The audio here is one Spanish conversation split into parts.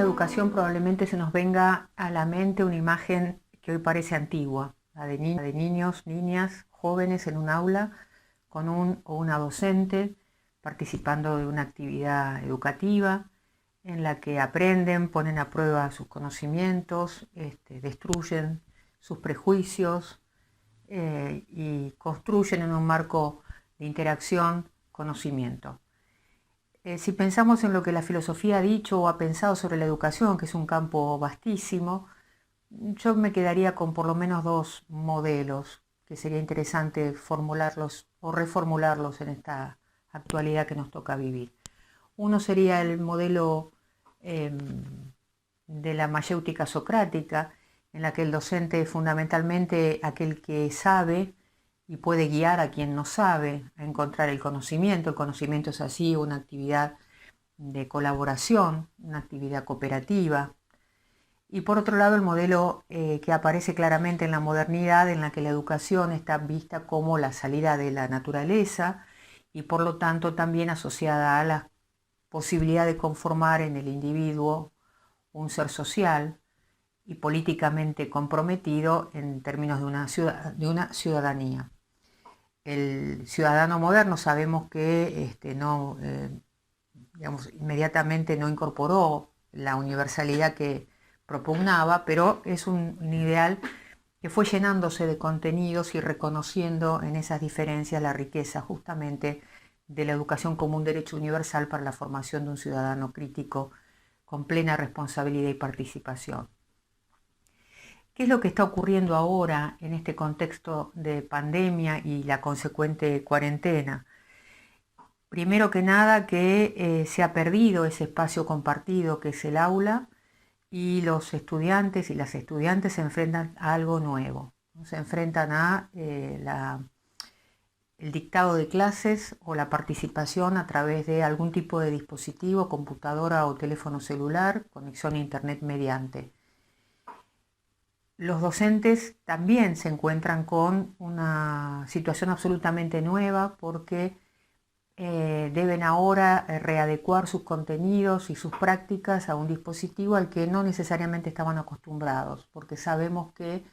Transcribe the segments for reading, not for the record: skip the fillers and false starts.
educación probablemente se nos venga a la mente una imagen que hoy parece antigua, la de niños, niñas, jóvenes en un aula con un o una docente participando de una actividad educativa en la que aprenden, ponen a prueba sus conocimientos, destruyen sus prejuicios y construyen en un marco de interacción conocimiento. Si pensamos en lo que la filosofía ha dicho o ha pensado sobre la educación, que es un campo vastísimo, yo me quedaría con por lo menos dos modelos que sería interesante formularlos o reformularlos en esta actualidad que nos toca vivir. Uno sería el modelo de la mayéutica socrática, en la que el docente es fundamentalmente aquel que sabe y puede guiar a quien no sabe a encontrar el conocimiento. El conocimiento es así una actividad de colaboración, una actividad cooperativa. Y por otro lado, el modelo que aparece claramente en la modernidad, en la que la educación está vista como la salida de la naturaleza y por lo tanto también asociada a la posibilidad de conformar en el individuo un ser social y políticamente comprometido en términos de una ciudadanía. El ciudadano moderno sabemos que inmediatamente no incorporó la universalidad que propugnaba, pero es un ideal que fue llenándose de contenidos y reconociendo en esas diferencias la riqueza justamente de la educación como un derecho universal para la formación de un ciudadano crítico con plena responsabilidad y participación. ¿Qué es lo que está ocurriendo ahora en este contexto de pandemia y la consecuente cuarentena? Primero que nada que se ha perdido ese espacio compartido que es el aula y los estudiantes y las estudiantes se enfrentan a algo nuevo. Se enfrentan a el dictado de clases o la participación a través de algún tipo de dispositivo, computadora o teléfono celular, conexión a internet mediante. Los docentes también se encuentran con una situación absolutamente nueva porque deben ahora readecuar sus contenidos y sus prácticas a un dispositivo al que no necesariamente estaban acostumbrados, porque sabemos que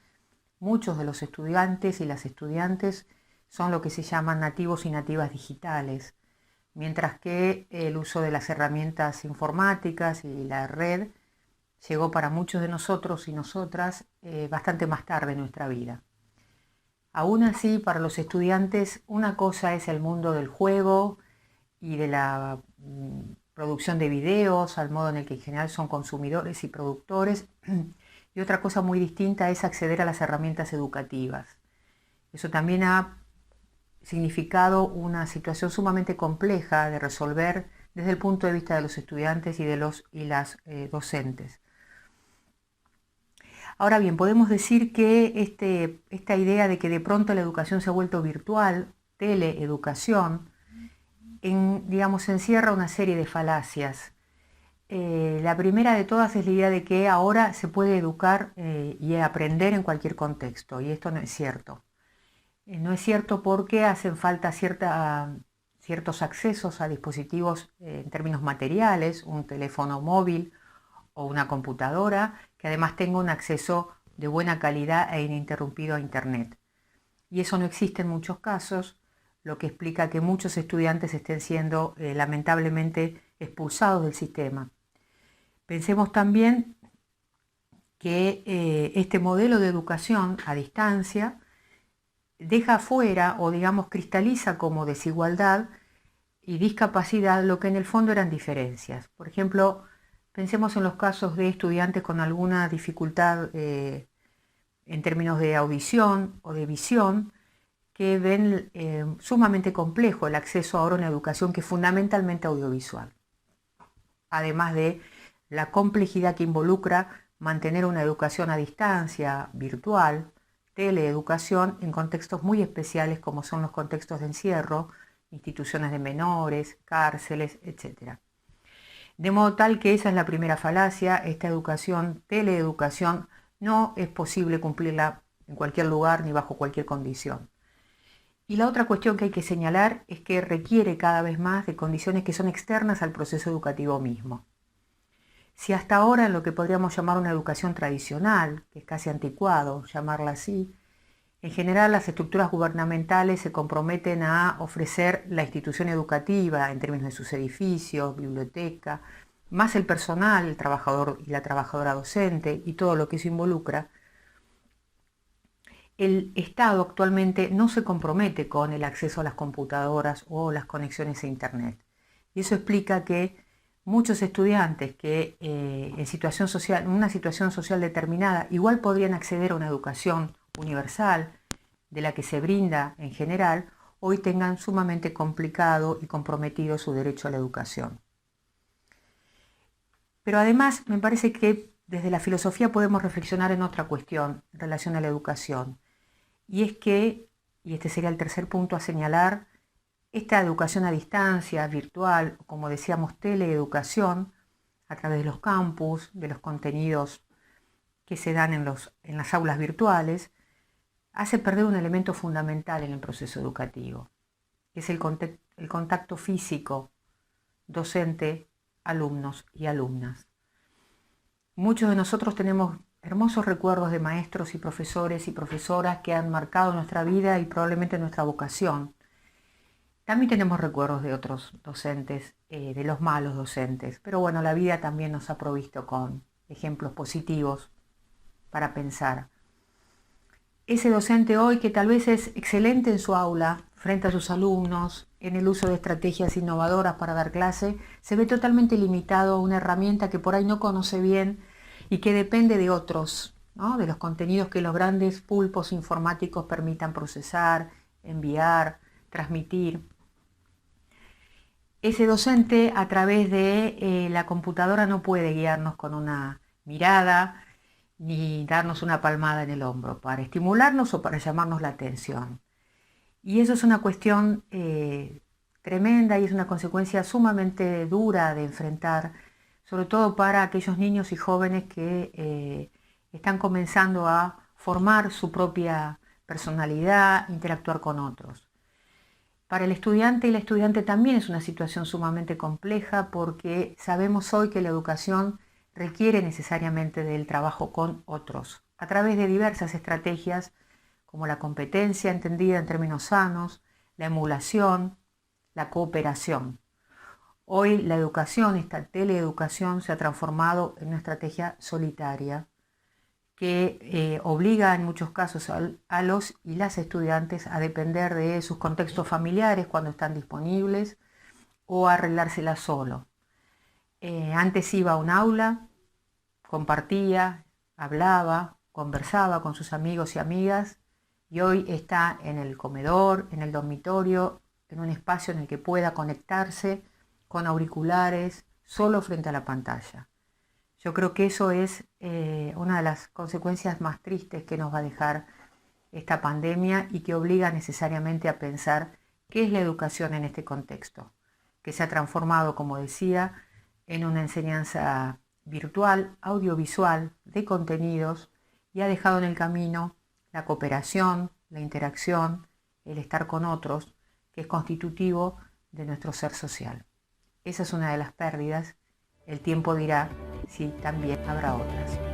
muchos de los estudiantes y las estudiantes son lo que se llaman nativos y nativas digitales, mientras que el uso de las herramientas informáticas y la red llegó para muchos de nosotros y nosotras bastante más tarde en nuestra vida. Aún así, para los estudiantes, una cosa es el mundo del juego y de la producción de videos, al modo en el que en general son consumidores y productores, y otra cosa muy distinta es acceder a las herramientas educativas. Eso también ha significado una situación sumamente compleja de resolver desde el punto de vista de los estudiantes y de los y las docentes. Ahora bien, podemos decir que esta idea de que de pronto la educación se ha vuelto virtual, teleeducación, encierra una serie de falacias. La primera de todas es la idea de que ahora se puede educar y aprender en cualquier contexto, y esto no es cierto. No es cierto porque hacen falta ciertos accesos a dispositivos en términos materiales, un teléfono móvil o una computadora, que además tenga un acceso de buena calidad e ininterrumpido a Internet. Y eso no existe en muchos casos, lo que explica que muchos estudiantes estén siendo lamentablemente expulsados del sistema. Pensemos también que este modelo de educación a distancia deja afuera o cristaliza como desigualdad y discapacidad lo que en el fondo eran diferencias. Por ejemplo, pensemos en los casos de estudiantes con alguna dificultad en términos de audición o de visión, que ven sumamente complejo el acceso ahora a una educación que es fundamentalmente audiovisual. Además de la complejidad que involucra mantener una educación a distancia, virtual, teleeducación, en contextos muy especiales como son los contextos de encierro, instituciones de menores, cárceles, etc. De modo tal que esa es la primera falacia, esta educación, teleeducación, no es posible cumplirla en cualquier lugar ni bajo cualquier condición. Y la otra cuestión que hay que señalar es que requiere cada vez más de condiciones que son externas al proceso educativo mismo. Si hasta ahora en lo que podríamos llamar una educación tradicional, que es casi anticuado llamarla así, en general las estructuras gubernamentales se comprometen a ofrecer la institución educativa en términos de sus edificios, biblioteca, más el personal, el trabajador y la trabajadora docente y todo lo que eso involucra, el Estado actualmente no se compromete con el acceso a las computadoras o las conexiones a Internet. Y eso explica que muchos estudiantes que en una situación social determinada igual podrían acceder a una educación universal de la que se brinda en general, hoy tengan sumamente complicado y comprometido su derecho a la educación. Pero además me parece que desde la filosofía podemos reflexionar en otra cuestión en relación a la educación. Y es que, y este sería el tercer punto a señalar, esta educación a distancia, virtual, como decíamos, teleeducación, a través de los campus, de los contenidos que se dan en las aulas virtuales, hace perder un elemento fundamental en el proceso educativo, que es el contacto físico docente, alumnos y alumnas. Muchos de nosotros tenemos hermosos recuerdos de maestros y profesores y profesoras que han marcado nuestra vida y probablemente nuestra vocación. También tenemos recuerdos de otros docentes, de los malos docentes, pero bueno, la vida también nos ha provisto con ejemplos positivos para pensar. Ese docente hoy que tal vez es excelente en su aula, frente a sus alumnos, en el uso de estrategias innovadoras para dar clase, se ve totalmente limitado a una herramienta que por ahí no conoce bien y que depende de otros, ¿no? De los contenidos que los grandes pulpos informáticos permitan procesar, enviar, transmitir. Ese docente a través de la computadora no puede guiarnos con una mirada ni darnos una palmada en el hombro para estimularnos o para llamarnos la atención. Y eso es una cuestión tremenda y es una consecuencia sumamente dura de enfrentar, sobre todo para aquellos niños y jóvenes que están comenzando a formar su propia personalidad, interactuar con otros. Para el estudiante y la estudiante también es una situación sumamente compleja porque sabemos hoy que la educación requiere necesariamente del trabajo con otros, a través de diversas estrategias como la competencia entendida en términos sanos, la emulación, la cooperación. Hoy la educación, esta teleeducación, se ha transformado en una estrategia solitaria que obliga en muchos casos a los y las estudiantes a depender de sus contextos familiares cuando están disponibles o a arreglársela solo. Antes iba a un aula, compartía, hablaba, conversaba con sus amigos y amigas y hoy está en el comedor, en el dormitorio, en un espacio en el que pueda conectarse con auriculares, solo frente a la pantalla. Yo creo que eso es una de las consecuencias más tristes que nos va a dejar esta pandemia y que obliga necesariamente a pensar qué es la educación en este contexto, que se ha transformado, como decía, en una enseñanza virtual, audiovisual, de contenidos y ha dejado en el camino la cooperación, la interacción, el estar con otros, que es constitutivo de nuestro ser social. Esa es una de las pérdidas. El tiempo dirá si también habrá otras.